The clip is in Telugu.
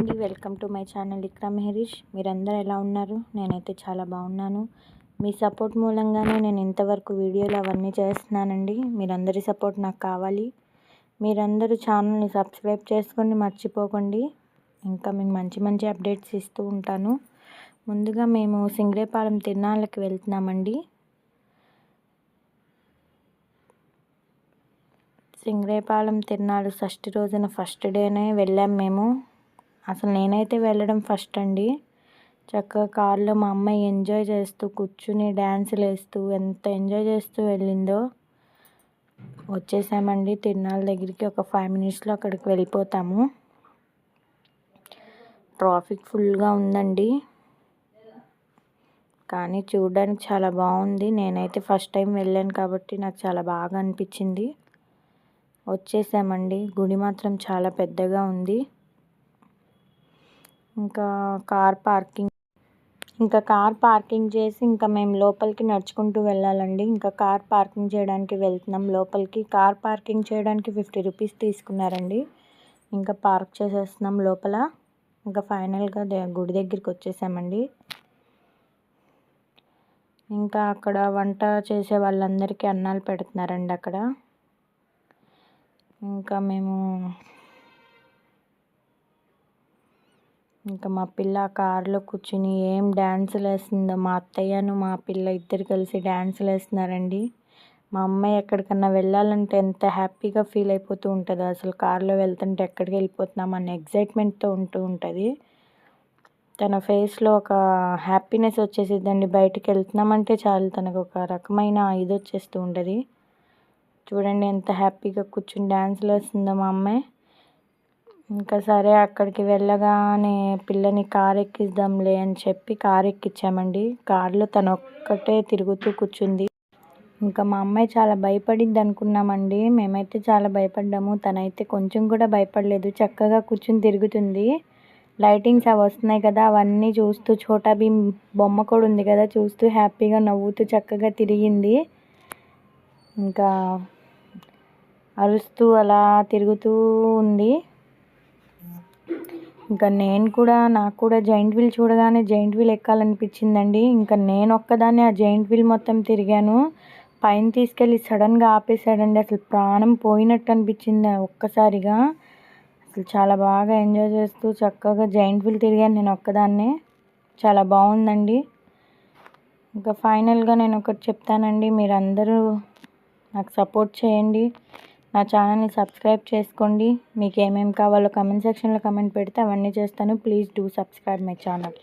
అండి, welcome to my channel Iqra Mehrish. మీరందరూ ఎలా ఉన్నారు? నేనైతే చాలా బాగున్నాను. మీ సపోర్ట్ మూలంగానే నేను ఇంతవరకు వీడియోలు అవన్నీ చేస్తున్నానండి. మీరందరి సపోర్ట్ నాకు కావాలి. మీరందరూ ఛానల్ని సబ్స్క్రైబ్ చేసుకొని మర్చిపోకండి. ఇంకా మీకు మంచి మంచి అప్డేట్స్ ఇస్తూ ఉంటాను. ముందుగా మేము సింగరేపాలెం తిరునాళ్ళకి వెళ్తున్నామండి. సింగరేపాలెం తిరునాళ్ళు షష్ఠి రోజున ఫస్ట్ డేనే వెళ్ళాం మేము. అసలు నేనైతే వెళ్ళడం ఫస్ట్ అండి. చక్కగా కార్లో మా అమ్మాయి ఎంజాయ్ చేస్తూ కూర్చుని డ్యాన్సులు వేస్తూ ఎంత ఎంజాయ్ చేస్తూ వెళ్ళిందో. వచ్చేసామండి తిరునాళ్ళ దగ్గరికి. ఒక 5 మినిట్స్లో అక్కడికి వెళ్ళిపోతాము. ట్రాఫిక్ ఫుల్గా ఉందండి, కానీ చూడడానికి చాలా బాగుంది. నేనైతే ఫస్ట్ టైం వెళ్ళాను కాబట్టి నాకు చాలా బాగా అనిపించింది. వచ్చేసామండి. గుడి మాత్రం చాలా పెద్దగా ఉంది. ఇంకా కార్ పార్కింగ్ చేసి ఇంకా మేము లోపలికి నడుచుకుంటూ వెళ్ళాలండి. ఇంకా కార్ పార్కింగ్ చేయడానికి వెళ్తున్నాం లోపలికి. కార్ పార్కింగ్ చేయడానికి 50 రూపీస్ తీసుకున్నారండి. ఇంకా పార్క్ చేసేస్తున్నాం లోపల. ఇంకా ఫైనల్గా గుడి దగ్గరికి వచ్చేసామండి. ఇంకా అక్కడ వంట చేసే వాళ్ళందరికీ అన్నాలు పెడుతున్నారండి అక్కడ. ఇంకా మా పిల్ల కారులో కూర్చుని ఏం డ్యాన్సులు వేస్తుందో. మా అత్తయ్యను మా పిల్ల ఇద్దరు కలిసి డ్యాన్సులు వేస్తున్నారండి. మా అమ్మాయి ఎక్కడికన్నా వెళ్ళాలంటే ఎంత హ్యాపీగా ఫీల్ అయిపోతూ ఉంటుందో. అసలు కారులో వెళ్తుంటే ఎక్కడికి వెళ్ళిపోతున్నాం అన్న ఎగ్జైట్మెంట్తో ఉంటుంది. తన ఫేస్లో ఒక హ్యాపీనెస్ వచ్చేసిద్దండి. బయటికి వెళ్తున్నామంటే చాలు తనకు ఒక రకమైన ఇది వచ్చేస్తూ ఉంటుంది. చూడండి ఎంత హ్యాపీగా కూర్చుని డ్యాన్సులు వేస్తుందో మా అమ్మాయి. ఇంకా సరే అక్కడికి వెళ్ళగానే పిల్లని కారు ఎక్కిద్దాంలే అని చెప్పి కారు ఎక్కించామండి. కారులో తను ఒక్కటే తిరుగుతూ కూర్చుంది. ఇంకా మా అమ్మాయి చాలా భయపడిద్ది అనుకున్నామండి. మేమైతే చాలా భయపడ్డాము. తనైతే కొంచెం కూడా భయపడలేదు. చక్కగా కూర్చుని తిరుగుతుంది. లైటింగ్స్ అవి వస్తున్నాయి కదా, అవన్నీ చూస్తూ ఛోటా భీమ్ బొమ్మ కూడా ఉంది కదా, చూస్తూ హ్యాపీగా నవ్వుతూ చక్కగా తిరిగింది. ఇంకా అరుస్తూ అలా తిరుగుతూ ఉంది. ఇంకా నాకు కూడా జైంట్ వీల్ చూడగానే జైంట్ వీల్ ఎక్కాలనిపించిందండి. ఇంకా నేను ఒక్కదాన్ని ఆ జైంట్ వీల్ మొత్తం తిరిగాను. పైన తీసుకెళ్ళి సడన్గా ఆపేశాడండి. అసలు ప్రాణం పోయినట్టు అనిపించింది ఒక్కసారిగా. అసలు చాలా బాగా ఎంజాయ్ చేస్తూ చక్కగా జైంట్ వీల్ తిరిగాను నేను ఒక్కదాన్నే. చాలా బాగుందండి. ఇంకా ఫైనల్గా నేను ఒకటి చెప్తానండి, మీరందరూ నాకు సపోర్ట్ చేయండి. నా ఛానల్ని సబ్స్క్రైబ్ చేసుకోండి. మీకు ఏమేమి కావాలో కమెంట్ సెక్షన్లో కమెంట్ పెడితే అవన్నీ చేస్తాను. Please do subscribe my channel.